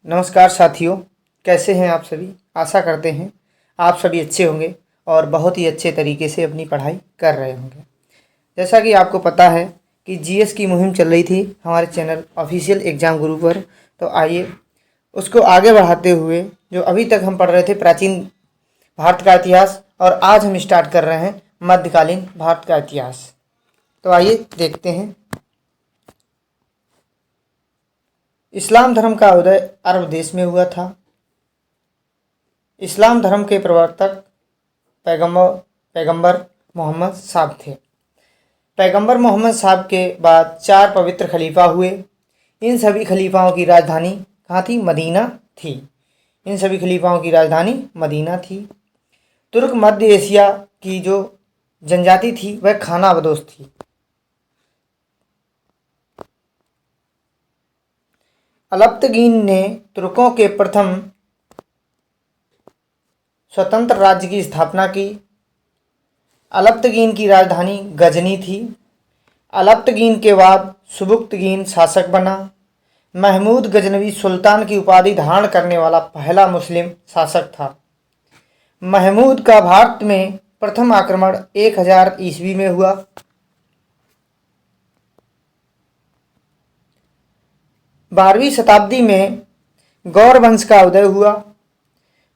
नमस्कार साथियों, कैसे हैं आप सभी। आशा करते हैं आप सभी अच्छे होंगे और बहुत ही अच्छे तरीके से अपनी पढ़ाई कर रहे होंगे। जैसा कि आपको पता है कि जीएस की मुहिम चल रही थी हमारे चैनल ऑफिशियल एग्ज़ाम गुरु पर, तो आइए उसको आगे बढ़ाते हुए जो अभी तक हम पढ़ रहे थे प्राचीन भारत का इतिहास, और आज हम स्टार्ट कर रहे हैं मध्यकालीन भारत का इतिहास। तो आइए देखते हैं। इस्लाम धर्म का उदय अरब देश में हुआ था। इस्लाम धर्म के प्रवर्तक पैगंबर मोहम्मद साहब थे। पैगंबर मोहम्मद साहब के बाद 4 पवित्र खलीफा हुए। इन सभी खलीफाओं की राजधानी कहाँ थी? मदीना थी। इन सभी खलीफाओं की राजधानी मदीना थी। तुर्क मध्य एशिया की जो जनजाति थी वह खाना बदोश थी। अलब्तगीन ने तुर्कों के प्रथम स्वतंत्र राज्य की स्थापना की। अलब्तगीन की राजधानी गजनी थी। अलब्तगीन के बाद सुबुक्तगीन शासक बना। महमूद गजनवी सुल्तान की उपाधि धारण करने वाला पहला मुस्लिम शासक था। महमूद का भारत में प्रथम आक्रमण 1000 ईस्वी में हुआ। बारहवीं शताब्दी में गौर वंश का उदय हुआ।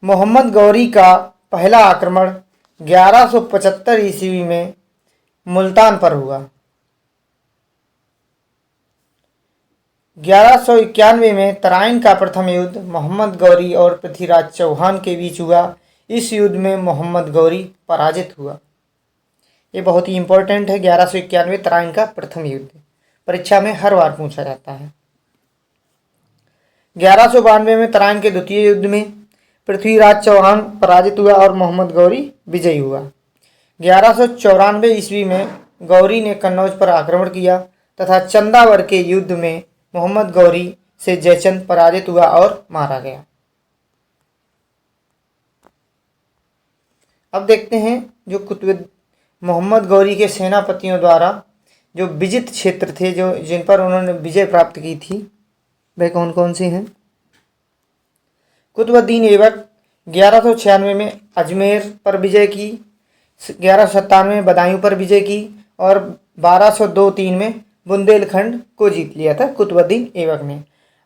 मोहम्मद गौरी का पहला आक्रमण 1175 ईस्वी में मुल्तान पर हुआ। 1191 में तराइन का प्रथम युद्ध मोहम्मद गौरी और पृथ्वीराज चौहान के बीच हुआ। इस युद्ध में मोहम्मद गौरी पराजित हुआ। ये बहुत ही इंपॉर्टेंट है। 1191 तराइन का प्रथम युद्ध परीक्षा में हर बार पूछा जाता है। 1192 में तराइन के द्वितीय युद्ध में पृथ्वीराज चौहान पराजित हुआ और मोहम्मद गौरी विजयी हुआ। 1194 ईस्वी में गौरी ने कन्नौज पर आक्रमण किया तथा चंदावर के युद्ध में मोहम्मद गौरी से जयचंद पराजित हुआ और मारा गया। अब देखते हैं जो मोहम्मद गौरी के सेनापतियों द्वारा जो विजित क्षेत्र थे, जो जिन पर उन्होंने विजय प्राप्त की थी, वह कौन कौन से हैं। कुतुबुद्दीन ऐबक 1196 में अजमेर पर विजय की, 1197 में बदायूं पर विजय की और 1202-3 में बुंदेलखंड को जीत लिया था कुतुबुद्दीन ऐबक ने।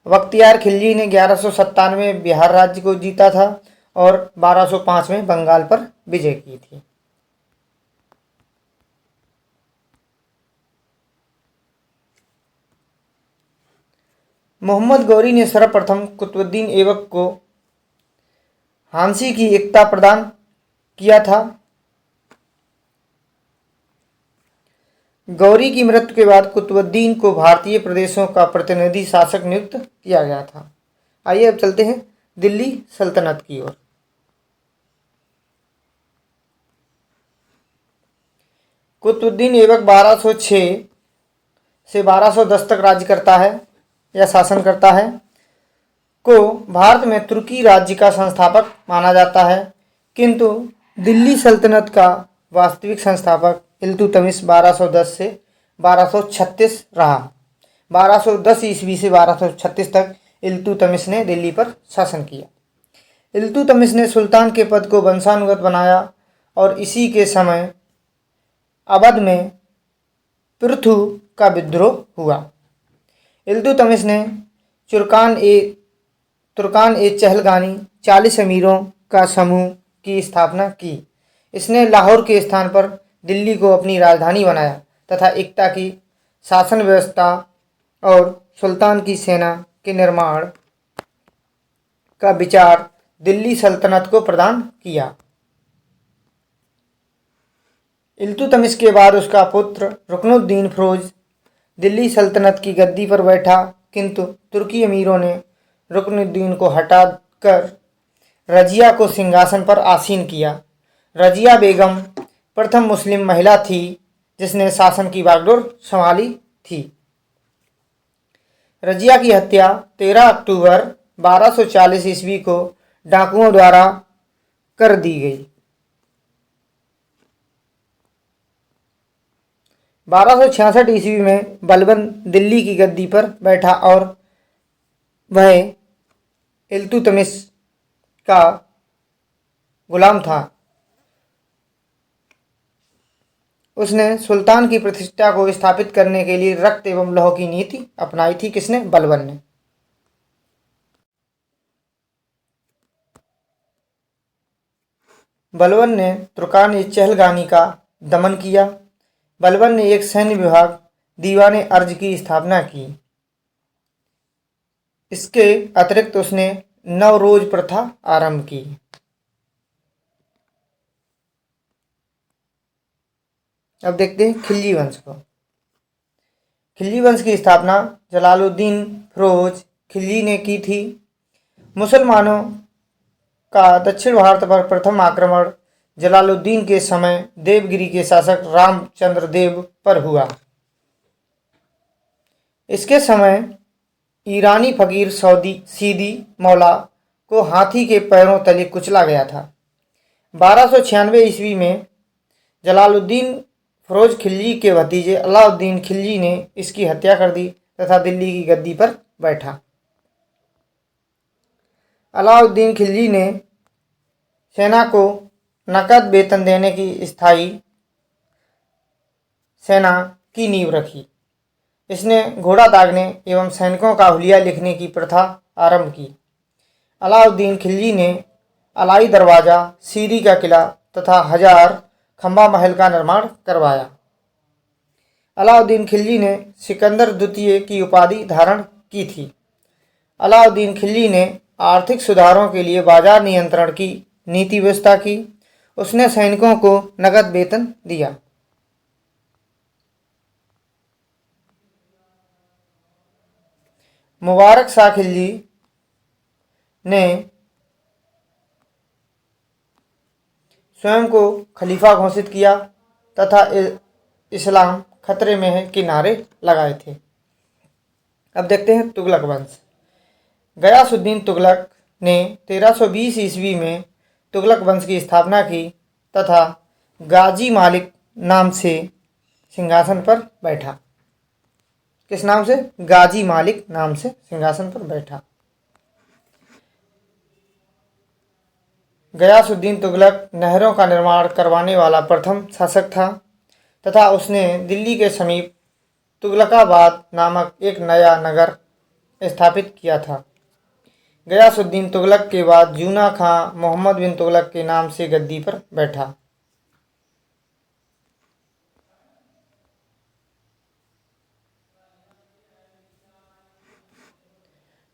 बख्तियार खिलजी ने 1197 में बिहार राज्य को जीता था और 1205 में बंगाल पर विजय की थी। मोहम्मद गौरी ने सर्वप्रथम कुतुबुद्दीन ऐबक को हांसी की एकता प्रदान किया था। गौरी की मृत्यु के बाद कुतुबुद्दीन को भारतीय प्रदेशों का प्रतिनिधि शासक नियुक्त किया गया था। आइए अब चलते हैं दिल्ली सल्तनत की ओर। कुतुबुद्दीन ऐबक 1206 से 1210 तक राज्य करता है या शासन करता है। को भारत में तुर्की राज्य का संस्थापक माना जाता है, किंतु दिल्ली सल्तनत का वास्तविक संस्थापक इल्तुतमिश 1210 से 1236 रहा। 1210 ईस्वी से 1236 तक इल्तुतमिश ने दिल्ली पर शासन किया। इल्तुतमिश ने सुल्तान के पद को वंशानुगत बनाया और इसी के समय अवध में पृथु का विद्रोह हुआ। इल्तुतमिश ने तुर्कान ए चहलगानी 40 अमीरों का समूह की स्थापना की। इसने लाहौर के स्थान पर दिल्ली को अपनी राजधानी बनाया तथा एकता की शासन व्यवस्था और सुल्तान की सेना के निर्माण का विचार दिल्ली सल्तनत को प्रदान किया। इल्तुतमिश के बाद उसका पुत्र रुकनुद्दीन फिरोज दिल्ली सल्तनत की गद्दी पर बैठा, किंतु तुर्की अमीरों ने रुकनुद्दीन को हटाकर रजिया को सिंहासन पर आसीन किया। रजिया बेगम प्रथम मुस्लिम महिला थी जिसने शासन की बागडोर संभाली थी। रजिया की हत्या 13 अक्टूबर 1240 ईस्वी को डाकुओं द्वारा कर दी गई। 1266 ईस्वी में बलबन दिल्ली की गद्दी पर बैठा और वह इल्तुतमिश का गुलाम था। उसने सुल्तान की प्रतिष्ठा को स्थापित करने के लिए रक्त एवं लौह की नीति अपनाई थी। किसने? बलबन ने। बलबन ने तुर्कान चहलगानी का दमन किया। बलबन ने एक सैन्य विभाग दीवाने अर्ज की स्थापना की। इसके अतिरिक्त उसने नवरोज प्रथा आरंभ की। अब देखते हैं खिलजी वंश को। खिलजी वंश की स्थापना जलालुद्दीन फिरोज खिलजी ने की थी। मुसलमानों का दक्षिण भारत पर प्रथम आक्रमण जलालुद्दीन के समय देवगिरी के शासक रामचंद्र देव पर हुआ। इसके समय ईरानी फकीर सीदी मौला को हाथी के पैरों तले कुचला गया था। 1296 ईस्वी में जलालुद्दीन फिरोज खिलजी के भतीजे अलाउद्दीन खिलजी ने इसकी हत्या कर दी तथा दिल्ली की गद्दी पर बैठा। अलाउद्दीन खिलजी ने सेना को नकद वेतन देने की स्थायी सेना की नींव रखी। इसने घोड़ा दागने एवं सैनिकों का हुलिया लिखने की प्रथा आरंभ की। अलाउद्दीन खिलजी ने अलाई दरवाजा, सीरी का किला तथा हजार खंबा महल का निर्माण करवाया। अलाउद्दीन खिलजी ने सिकंदर द्वितीय की उपाधि धारण की थी। अलाउद्दीन खिलजी ने आर्थिक सुधारों के लिए बाजार नियंत्रण की नीति व्यवस्था की। उसने सैनिकों को नकद वेतन दिया। मुबारक शाह खिलजी ने स्वयं को खलीफा घोषित किया तथा इस्लाम खतरे में है के नारे लगाए थे। अब देखते हैं तुगलक वंश। गयासुद्दीन तुगलक ने 1320 ईस्वी में तुगलक वंश की स्थापना की तथा गाजी मालिक नाम से सिंहासन पर बैठा। किस नाम से? गाजी मालिक नाम से सिंहासन पर बैठा। गयासुद्दीन तुगलक नहरों का निर्माण करवाने वाला प्रथम शासक था तथा उसने दिल्ली के समीप तुगलकाबाद नामक एक नया नगर स्थापित किया था। गयासुद्दीन तुगलक के बाद जूना खां मोहम्मद बिन तुगलक के नाम से गद्दी पर बैठा।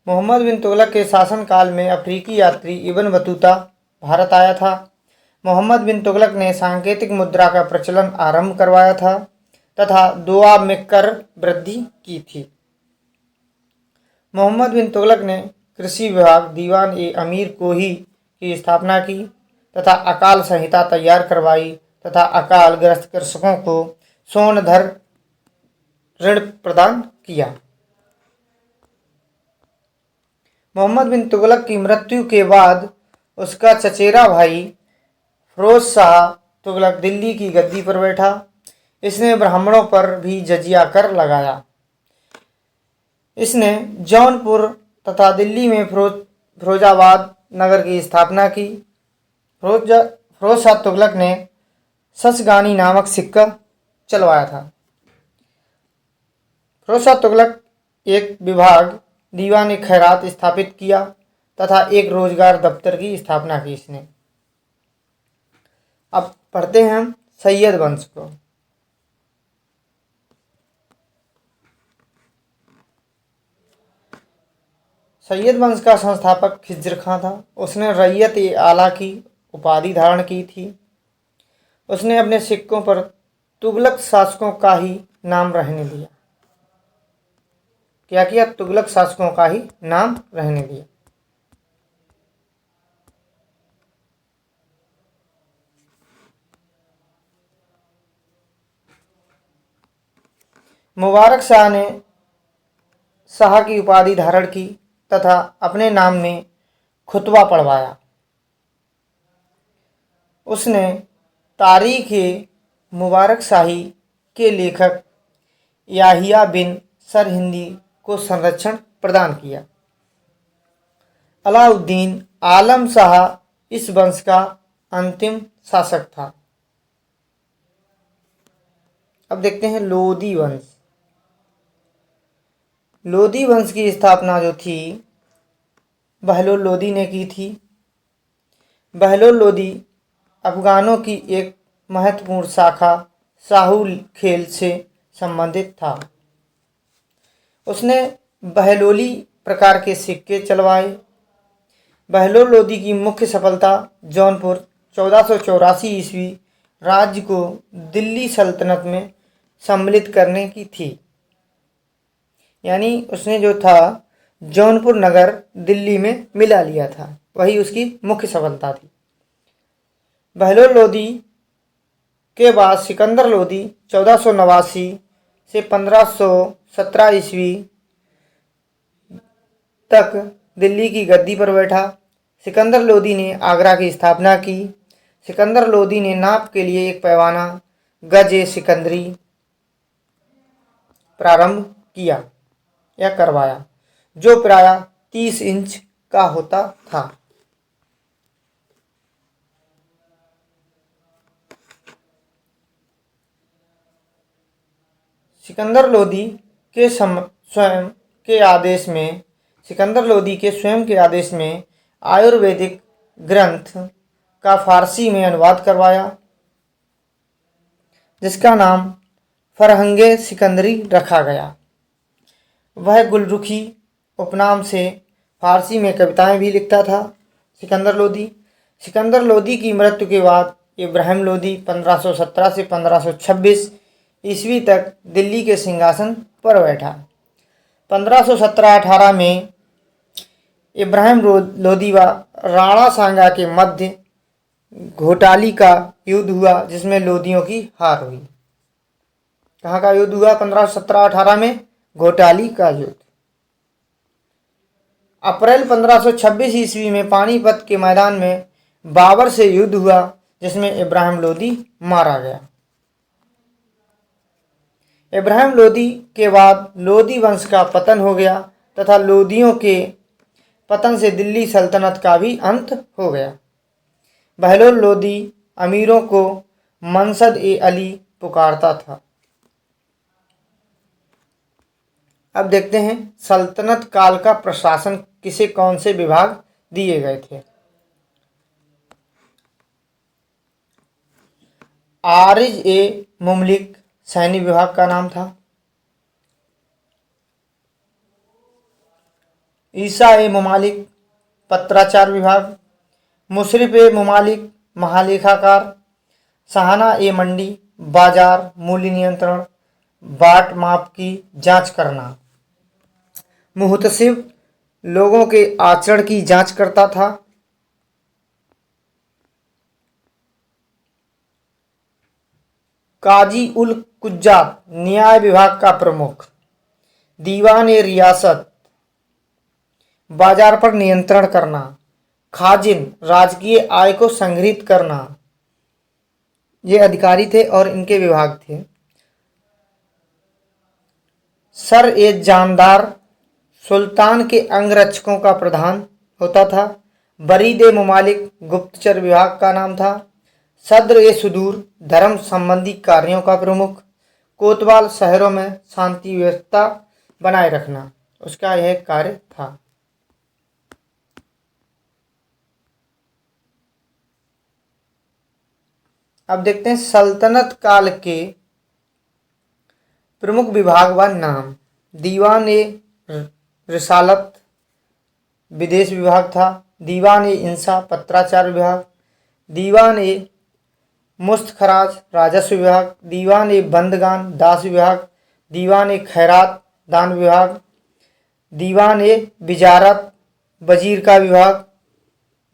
मोहम्मद बिन तुगलक के शासनकाल में अफ्रीकी यात्री इब्न बतूता भारत आया था। मोहम्मद बिन तुगलक ने सांकेतिक मुद्रा का प्रचलन आरंभ करवाया था तथा दोआब में कर वृद्धि की थी। मोहम्मद बिन तुगलक ने कृषि विभाग दीवान ए अमीर कोही की स्थापना की तथा अकाल संहिता तैयार करवाई तथा अकाल ग्रस्त कृषकों को सोनधर ऋण प्रदान किया। मोहम्मद बिन तुगलक की मृत्यु के बाद उसका चचेरा भाई फिरोज शाह तुगलक दिल्ली की गद्दी पर बैठा। इसने ब्राह्मणों पर भी जजिया कर लगाया। इसने जौनपुर तथा दिल्ली में फिरोजाबाद नगर की स्थापना की। फिरोज शाह तुगलक ने शशगानी नामक सिक्का चलवाया था। फिरोज शाह तुगलक एक विभाग दीवान खैरात स्थापित किया तथा एक रोजगार दफ्तर की स्थापना की इसने। अब पढ़ते हैं हम सैयद वंश को। सैयद वंश का संस्थापक खिज्र खां था। उसने रैयत ए आला की उपाधि धारण की थी। उसने अपने सिक्कों पर तुगलक शासकों का ही नाम रहने दिया। क्या किया? तुगलक शासकों का ही नाम रहने दिया। मुबारक शाह ने शाह की उपाधि धारण की तथा अपने नाम में खुतबा पढ़वाया। उसने तारीख मुबारक शाही के लेखक याहिया बिन सरहिंदी को संरक्षण प्रदान किया। अलाउद्दीन आलम शाह इस वंश का अंतिम शासक था। अब देखते हैं लोदी वंश। लोदी वंश की स्थापना जो थी बहलोल लोदी ने की थी। बहलोल लोदी अफगानों की एक महत्वपूर्ण शाखा शाहू खेल से संबंधित था। उसने बहलोली प्रकार के सिक्के चलवाए। बहलोल लोदी की मुख्य सफलता जौनपुर 1484 ईस्वी राज्य को दिल्ली सल्तनत में सम्मिलित करने की थी। यानी उसने जो था जौनपुर नगर दिल्ली में मिला लिया था, वही उसकी मुख्य सफलता थी। बहलोल लोदी के बाद सिकंदर लोदी 1489 से 1517 ईस्वी तक दिल्ली की गद्दी पर बैठा। सिकंदर लोदी ने आगरा की स्थापना की। सिकंदर लोदी ने नाप के लिए एक पैमाना गज सिकंदरी प्रारंभ किया या करवाया, जो प्रायः 30 इंच का होता था। सिकंदर लोदी के स्वयं के आदेश में आयुर्वेदिक ग्रंथ का फारसी में अनुवाद करवाया, जिसका नाम फरहंगे सिकंदरी रखा गया। वह गुलरुखी उपनाम से फारसी में कविताएं भी लिखता था। सिकंदर लोदी की मृत्यु के बाद इब्राहिम लोदी 1517 से 1526 ईस्वी तक दिल्ली के सिंहासन पर बैठा। 1517-18 में इब्राहिम लोदी व राणा सांगा के मध्य घोटाली का युद्ध हुआ, जिसमें लोदियों की हार हुई। कहाँ का युद्ध हुआ? 1517-18 में घोटाली का युद्ध। अप्रैल 1526 ईस्वी में पानीपत के मैदान में बाबर से युद्ध हुआ, जिसमें इब्राहिम लोदी मारा गया। इब्राहिम लोदी के बाद लोदी वंश का पतन हो गया तथा लोदियों के पतन से दिल्ली सल्तनत का भी अंत हो गया। बहलोल लोदी अमीरों को मनसद ए अली पुकारता था। अब देखते हैं सल्तनत काल का प्रशासन किसे कौन से विभाग दिए गए थे। आरिज ए मुमलिक सैन्य विभाग का नाम था। ईसा ए मुमालिक पत्राचार विभाग। मुशरिफ ए मुमालिक महालेखाकार। सहाना ए मंडी बाजार मूल्य नियंत्रण बाट माप की जांच करना। मुहतसिब लोगों के आचरण की जांच करता था। काजी उल कुज्जात न्याय विभाग का प्रमुख। दीवान ए रियासत बाजार पर नियंत्रण करना। खाजिन राजकीय आय को संग्रहित करना। ये अधिकारी थे और इनके विभाग थे। सर ए जानदार सुल्तान के अंगरक्षकों का प्रधान होता था। बरीद ए मुमालिक गुप्तचर विभाग का नाम था। सद्र ए सुदूर धर्म संबंधी कार्यों का प्रमुख। कोतवाल शहरों में शांति व्यवस्था बनाए रखना उसका यह कार्य था। अब देखते हैं सल्तनत काल के प्रमुख विभाग व नाम। दीवान ए रिसालत विदेश विभाग था। दीवान ए इंसा पत्राचार विभाग। दीवान ए मुस्तखराज राजस्व विभाग। दीवान ए बंदगान दास विभाग। दीवान ए खैरात दान विभाग। दीवान ए विजारत वजीर का विभाग।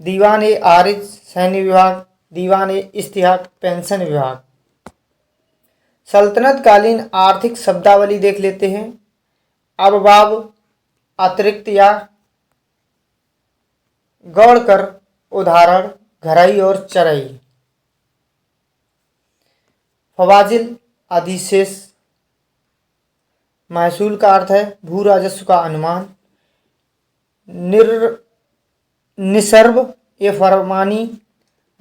दीवान ए आरिज सैन्य विभाग। दीवान ए इस्तिहाक पेंशन विभाग। सल्तनत कालीन आर्थिक शब्दावली देख लेते हैं। अरबाब अतिरिक्त या गौड़कर उदाहरण घरई और चरई। फवाजिल अधिशेष महसूल का अर्थ है भू राजस्व का अनुमान। निसर्ब ए फरमानी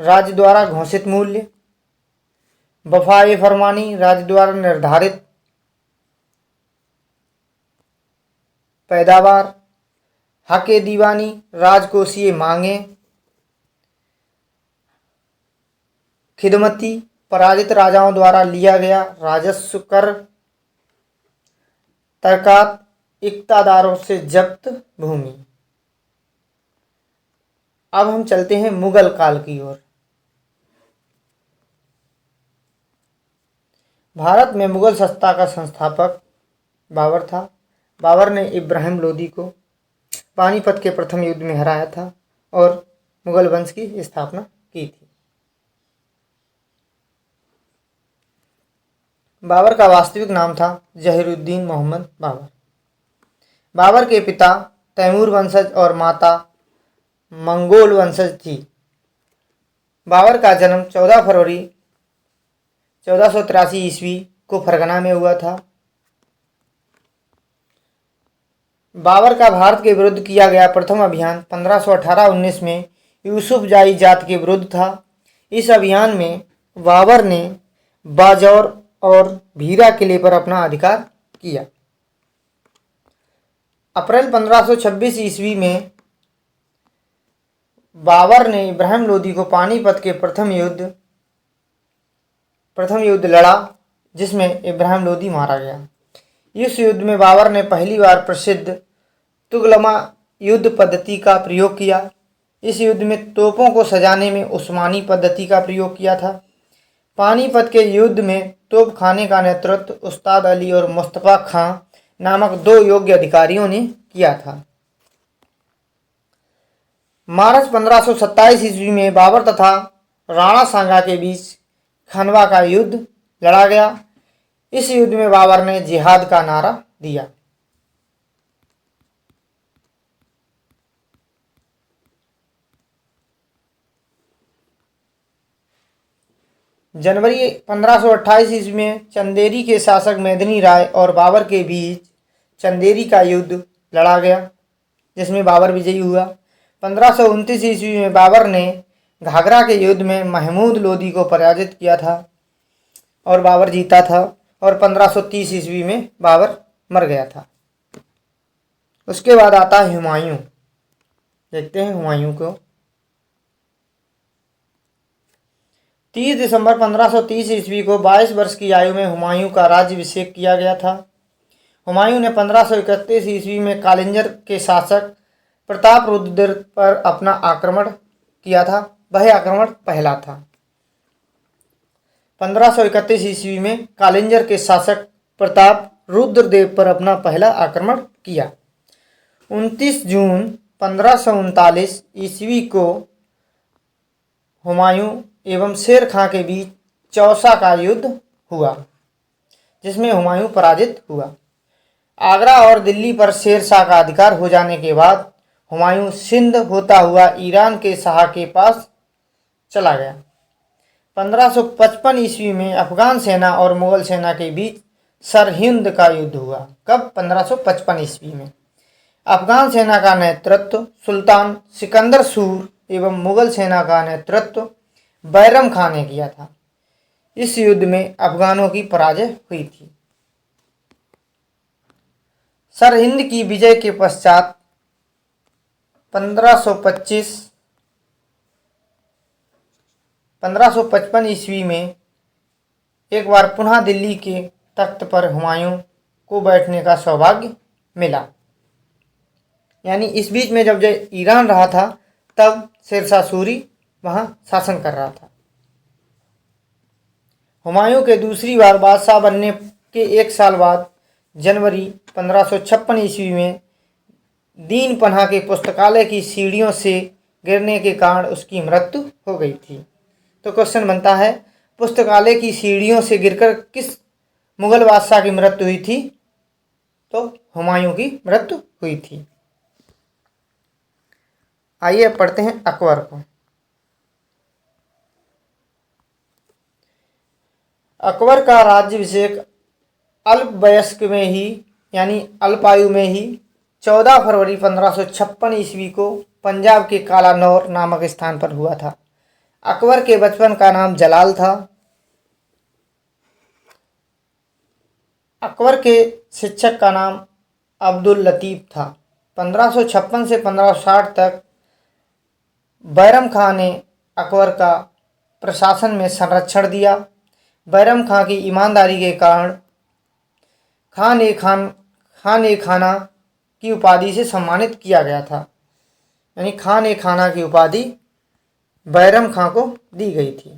राज्य द्वारा घोषित मूल्य, वफा ए फरमानी राज्य द्वारा निर्धारित पैदावार, हक ए दीवानी राजकोषीय मांगे, खिदमती पराजित राजाओं द्वारा लिया गया राजस्व कर, तरकात इक्तादारों से जब्त भूमि। अब हम चलते हैं मुगल काल की ओर। भारत में मुगल सत्ता का संस्थापक बाबर था। बाबर ने इब्राहिम लोदी को पानीपत के प्रथम युद्ध में हराया था और मुगल वंश की स्थापना की थी। बाबर का वास्तविक नाम था जहीरुद्दीन मोहम्मद बाबर। बाबर के पिता तैमूर वंशज और माता मंगोल वंशज थी। बाबर का जन्म 14 फरवरी 1483 ईस्वी को फरगना में हुआ था। बाबर का भारत के विरुद्ध किया गया प्रथम अभियान 1518-19 में यूसुफजाई जात के विरुद्ध था। इस अभियान में बाबर ने बाजौर और भीरा किले पर अपना अधिकार किया। अप्रैल 1526 ईस्वी में बाबर ने इब्राहिम लोदी को पानीपत के प्रथम युद्ध लड़ा, जिसमें इब्राहिम लोदी मारा गया। इस युद्ध में बाबर ने पहली बार प्रसिद्ध तुगलमा युद्ध पद्धति का प्रयोग किया। इस युद्ध में तोपों को सजाने में उस्मानी पद्धति का प्रयोग किया था। पानीपत के युद्ध में तोप खाने का नेतृत्व उस्ताद अली और मुस्तफ़ा खां नामक 2 योग्य अधिकारियों ने किया था। मार्च 1527 ईस्वी में बाबर तथा राणा सांगा के बीच खनवा का युद्ध लड़ा गया। इस युद्ध में बाबर ने जिहाद का नारा दिया। जनवरी 1528 ईस्वी में चंदेरी के शासक मेदिनी राय और बाबर के बीच चंदेरी का युद्ध लड़ा गया, जिसमें बाबर विजयी हुआ। 1529 ईस्वी में बाबर ने घाघरा के युद्ध में महमूद लोदी को पराजित किया था और बाबर जीता था, और 1530 ईस्वी में बाबर मर गया था। उसके बाद आता है हुमायूं। देखते हैं हुमायूं को। 30 दिसंबर 1530 ईस्वी को 22 वर्ष की आयु में हुमायूं का राज्याभिषेक किया गया था। हुमायूं ने 1531 ईस्वी में कालिंजर के शासक प्रतापरुद्र पर अपना आक्रमण किया था। वह आक्रमण पहला था। 1531 ईस्वी में कालिंजर के शासक प्रतापरुद्र देव पर अपना पहला आक्रमण किया। 29 जून 1539 ईस्वी को हुमायूं एवं शेर खां के बीच चौसा का युद्ध हुआ, जिसमें हुमायूं पराजित हुआ। आगरा और दिल्ली पर शेर शाह का अधिकार हो जाने के बाद हुमायूं सिंध होता हुआ ईरान के शाह के पास चला गया। 1555 ईस्वी में अफगान सेना और मुगल सेना के बीच सरहिंद का युद्ध हुआ। कब? 1555 ईस्वी में। अफगान सेना का नेतृत्व सुल्तान सिकंदर सूर एवं मुगल सेना का नेतृत्व बैरम खान ने किया था। इस युद्ध में अफगानों की पराजय हुई थी। सरहिंद की विजय के पश्चात 1555 ईस्वी में एक बार पुनः दिल्ली के तख्त पर हुमायूं को बैठने का सौभाग्य मिला। यानी इस बीच में जब ईरान रहा था तब शेरशाह सूरी वहां शासन कर रहा था। हुमायूं के दूसरी बार बादशाह बनने के 1 साल बाद जनवरी 1556 ईस्वी में दीन पन्हा के पुस्तकालय की सीढ़ियों से गिरने के कारण उसकी मृत्यु हो गई थी। तो क्वेश्चन बनता है, पुस्तकालय की सीढ़ियों से गिरकर किस मुगल बादशाह की मृत्यु हुई थी? तो हुमायूं की मृत्यु हुई थी। आइए अब पढ़ते हैं अकबर को। अकबर का राज्याभिषेक अल्प वयस्क में ही यानी अल्पायु में ही 14 फरवरी 1556 ईस्वी को पंजाब के कालानौर नामक स्थान पर हुआ था। अकबर के बचपन का नाम जलाल था। अकबर के शिक्षक का नाम अब्दुल लतीफ़ था। 1556 से 1560 तक बैरम खां ने अकबर का प्रशासन में संरक्षण दिया। बैरम खां की ईमानदारी के कारण खान ए खाना की उपाधि से सम्मानित किया गया था। यानी खान ए खाना की उपाधि बैरम खां को दी गई थी।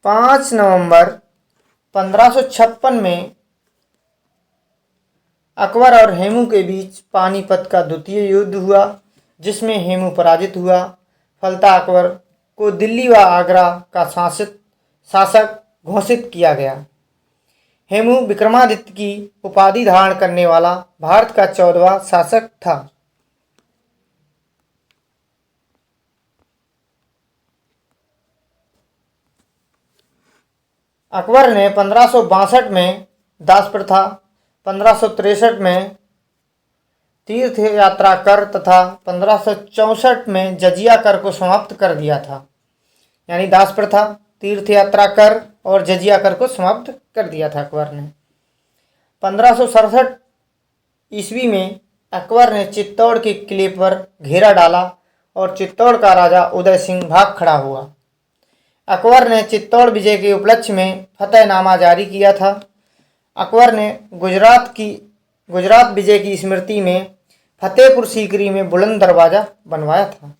5 नवंबर 1556 में अकबर और हेमू के बीच पानीपत का द्वितीय युद्ध हुआ, जिसमें हेमू पराजित हुआ। फलतः अकबर को दिल्ली व आगरा का शासक घोषित किया गया। हेमू विक्रमादित्य की उपाधि धारण करने वाला भारत का 14वां शासक था। अकबर ने 1562 में दास प्रथा, 1563 में तीर्थ यात्रा कर तथा 1564 में जजिया कर को समाप्त कर दिया था। यानी दास प्रथा, तीर्थ यात्रा कर और जजिया कर को समाप्त कर दिया था अकबर ने। 1567 ईस्वी में अकबर ने चित्तौड़ के किले पर घेरा डाला और चित्तौड़ का राजा उदय सिंह भाग खड़ा हुआ। अकबर ने चित्तौड़ विजय के उपलक्ष्य में फतेहनामा जारी किया था। अकबर ने गुजरात विजय की स्मृति में फतेहपुर सीकरी में बुलंद दरवाजा बनवाया था।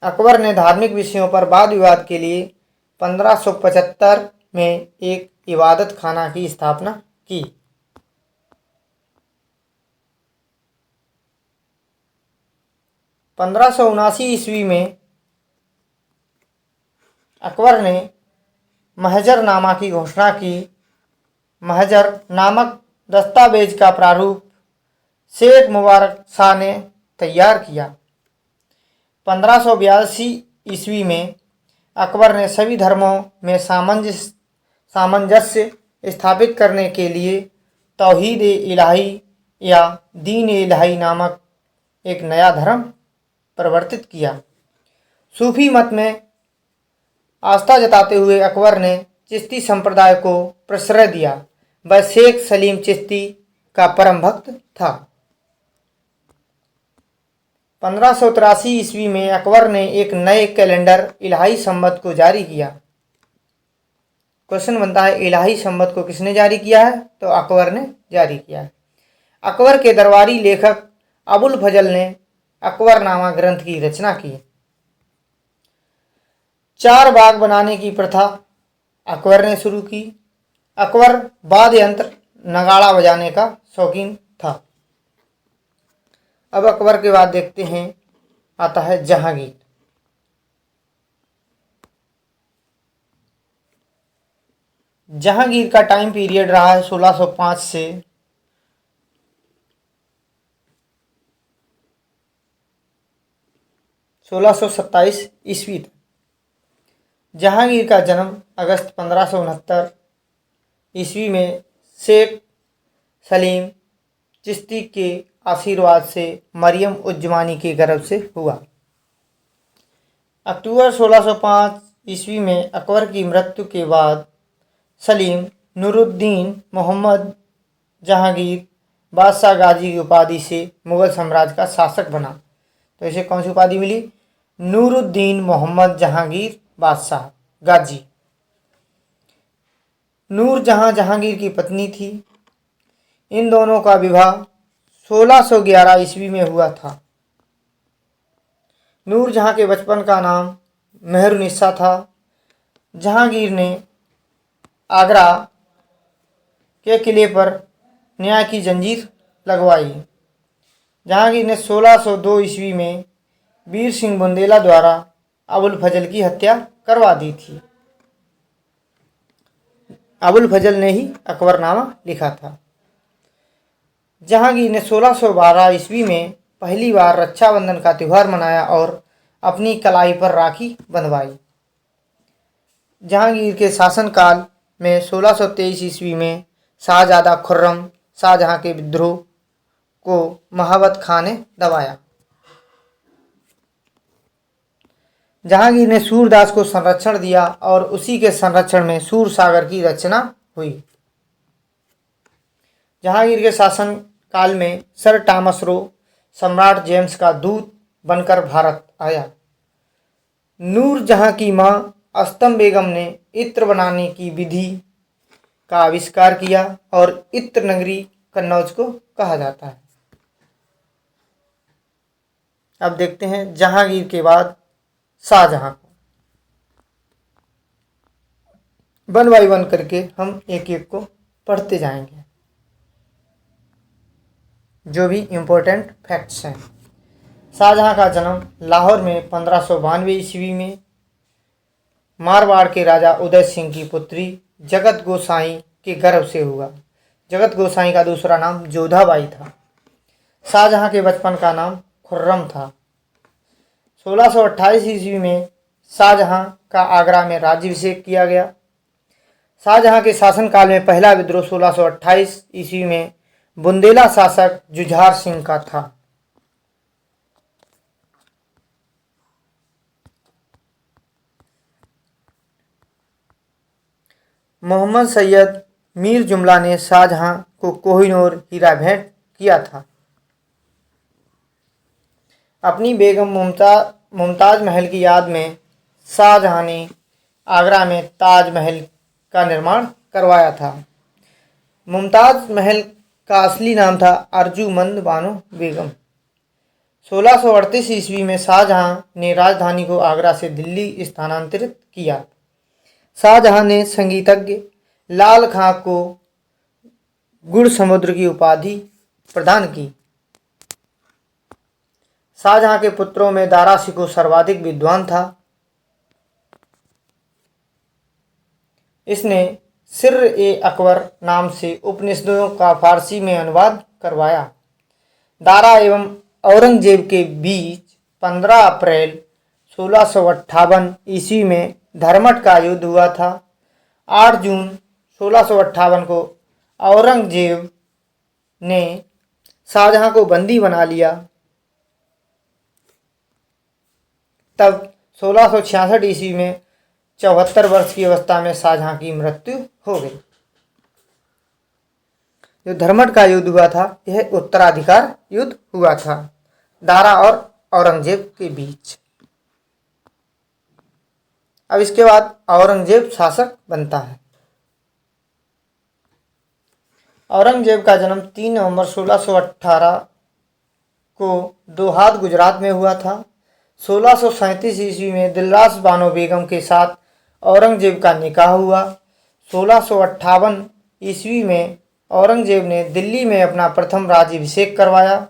अकबर ने धार्मिक विषयों पर वाद विवाद के लिए 1575 में एक इबादत खाना की स्थापना की। 1579 ईस्वी में अकबर ने महजरनामा की घोषणा की। महजर नामक दस्तावेज का प्रारूप शेख मुबारक शाह ने तैयार किया। 1582 ईस्वी में अकबर ने सभी धर्मों में सामंजस्य स्थापित करने के लिए तौहीद ए इलाही या दीन ए इलाही नामक एक नया धर्म प्रवर्तित किया। सूफी मत में आस्था जताते हुए अकबर ने चिश्ती संप्रदाय को प्रश्रय दिया। वह शेख सलीम चिश्ती का परम भक्त था। 1583 ईस्वी में अकबर ने एक नए कैलेंडर इलाही संवत को जारी किया। क्वेश्चन बनता है, इलाही संवत को किसने जारी किया है? तो अकबर ने जारी किया है। अकबर के दरबारी लेखक अबुल फजल ने अकबरनामा ग्रंथ की रचना की। 4 बाग बनाने की प्रथा अकबर ने शुरू की। अकबर वाद्य यंत्र नगाड़ा बजाने का शौकीन था। अब अकबर के बाद देखते हैं, आता है जहांगीर। जहांगीर का टाइम पीरियड रहा है 1605 से 1627 ईस्वी तक। जहांगीर का जन्म अगस्त 1569 ईस्वी में शेख सलीम चिश्ती के आशीर्वाद से मरियम उज्जमानी के गर्भ से हुआ। अक्टूबर 1605 ईस्वी में अकबर की मृत्यु के बाद सलीम नूरुद्दीन मोहम्मद जहांगीर बादशाह गाजी की उपाधि से मुगल साम्राज्य का शासक बना। तो इसे कौन सी उपाधि मिली? नूरुद्दीन मोहम्मद जहांगीर बादशाह गाजी। नूरजहां जहांगीर की पत्नी थी। इन दोनों का विवाह 1611 ईस्वी में हुआ था। नूरजहां के बचपन का नाम मेहरुनिसा था। जहांगीर ने आगरा के किले पर न्याय की जंजीर लगवाई। जहांगीर ने 1602 ईस्वी में वीर सिंह बुंदेला द्वारा अबुल फजल की हत्या करवा दी थी। अबुल फजल ने ही अकबरनामा लिखा था। जहांगीर ने 1612 ईस्वी में पहली बार रक्षाबंधन का त्यौहार मनाया और अपनी कलाई पर राखी बंधवाई। जहांगीर के शासनकाल में 1623 ईस्वी में शाहजादा खुर्रम शाहजहां के विद्रोह को महाबत खां ने दबाया। जहांगीर ने सूरदास को संरक्षण दिया और उसी के संरक्षण में सूरसागर की रचना हुई। जहांगीर के शासन काल में सर टॉमस रो सम्राट जेम्स का दूत बनकर भारत आया। नूरजहां की मां अस्तम बेगम ने इत्र बनाने की विधि का आविष्कार किया और इत्र नगरी कन्नौज को कहा जाता है। अब देखते हैं जहांगीर के बाद शाहजहां को। वन बाई वन करके हम एक एक को पढ़ते जाएंगे, जो भी इम्पोर्टेंट फैक्ट्स हैं। शाहजहां का जन्म लाहौर में 1592 ईस्वी में मारवाड़ के राजा उदय सिंह की पुत्री जगत गोसाई के गर्भ से हुआ। जगत गोसाई का दूसरा नाम जोधाबाई था। शाहजहां के बचपन का नाम खुर्रम था। 1628 ईस्वी में शाहजहां का आगरा में राज्याभिषेक किया गया। शाहजहां के शासनकाल में पहला विद्रोह 1628 ईस्वी में बुंदेला शासक जुझार सिंह का था। मोहम्मद सैयद मीर जुमला ने शाहजहां को कोहिनूर हीरा भेंट किया था। अपनी बेगम मुमताज महल की याद में शाहजहां ने आगरा में ताजमहल का निर्माण करवाया था। मुमताज महल का असली नाम था अर्जुमंद बानो बेगम। 1638 ईस्वी में शाहजहां ने राजधानी को आगरा से दिल्ली स्थानांतरित किया। शाहजहां ने संगीतज्ञ लाल खां को गुड़ समुद्र की उपाधि प्रदान की। शाहजहां के पुत्रों में दारा शिकोह सर्वाधिक विद्वान था। इसने सिर्र ए अकबर नाम से उपनिषदों का फारसी में अनुवाद करवाया। दारा एवं औरंगजेब के बीच 15 अप्रैल 1658 ईस्वी में धर्मट का युद्ध हुआ था। 8 जून 1658 को औरंगजेब ने शाहजहां को बंदी बना लिया। तब 1666 ईस्वी में 74 वर्ष की अवस्था में शाहजहां की मृत्यु हो गई। जो धर्मट का युद्ध हुआ था यह उत्तराधिकार युद्ध हुआ था दारा और औरंगजेब के बीच। अब इसके बाद औरंगजेब शासक बनता है। औरंगजेब का जन्म 3 नवंबर 1618 को दोहाद गुजरात में हुआ था। 1637 ईस्वी में दिलरास बानो बेगम के साथ औरंगजेब का निकाह हुआ। 1658 ईस्वी में औरंगजेब ने दिल्ली में अपना प्रथम राज्याभिषेक करवाया।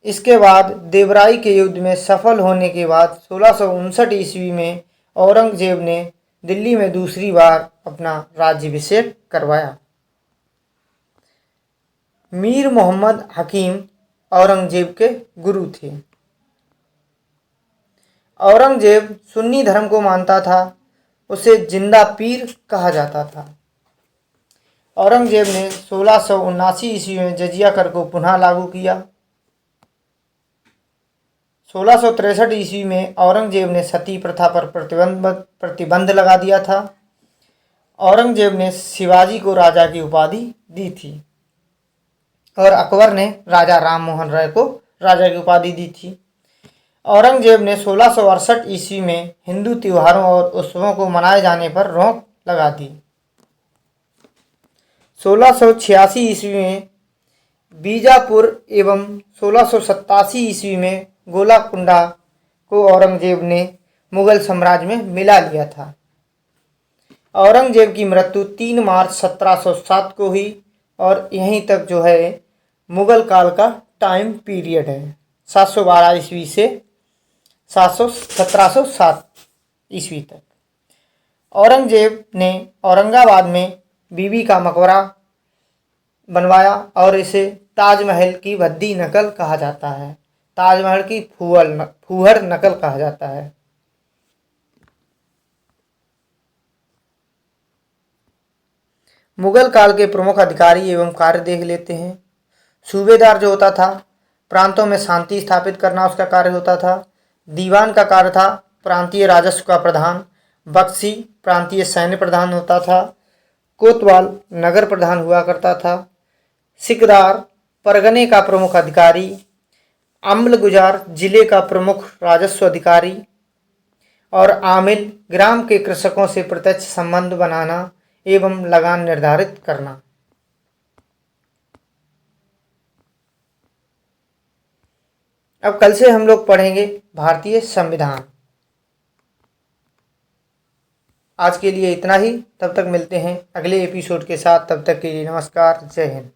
इसके बाद देवराई के युद्ध में सफल होने के बाद 1659 ईस्वी में औरंगजेब ने दिल्ली में दूसरी बार अपना राज्याभिषेक करवाया। मीर मोहम्मद हकीम औरंगजेब के गुरु थे। औरंगजेब सुन्नी धर्म को मानता था। उसे जिंदा पीर कहा जाता था। औरंगजेब ने 1679 ईस्वी में जजिया कर को पुनः लागू किया। 1663 ईस्वी में औरंगजेब ने सती प्रथा पर प्रतिबंध लगा दिया था। औरंगजेब ने शिवाजी को राजा की उपाधि दी थी और अकबर ने राजा राम मोहन राय को राजा की उपाधि दी थी। औरंगजेब ने 1668 ईस्वी में हिंदू त्योहारों और उत्सवों को मनाए जाने पर रोक लगा दी। 1686 ईस्वी में बीजापुर एवं 1687 ईस्वी में गोलाकुंडा को औरंगजेब ने मुगल साम्राज्य में मिला लिया था। औरंगजेब की मृत्यु 3 मार्च 1707 को हुई और यहीं तक जो है मुगल काल का टाइम पीरियड है 712 ईस्वी से 1707 ईस्वी तक। औरंगजेब ने औरंगाबाद में बीबी का मकबरा बनवाया और इसे ताजमहल की भद्दी नकल कहा जाता है। ताजमहल की फूहड़ नकल कहा जाता है। मुगल काल के प्रमुख अधिकारी एवं कार्य देख लेते हैं। सूबेदार जो होता था प्रांतों में शांति स्थापित करना उसका कार्य होता था। दीवान का कार्य था प्रांतीय राजस्व का प्रधान। बख्शी प्रांतीय सैन्य प्रधान होता था। कोतवाल नगर प्रधान हुआ करता था। सिकदार परगने का प्रमुख अधिकारी। अम्लगुजार जिले का प्रमुख राजस्व अधिकारी। और आमिल ग्राम के कृषकों से प्रत्यक्ष संबंध बनाना एवं लगान निर्धारित करना। अब कल से हम लोग पढ़ेंगे भारतीय संविधान। आज के लिए इतना ही, तब तक मिलते हैं अगले एपिसोड के साथ। तब तक के लिए नमस्कार, जय हिंद।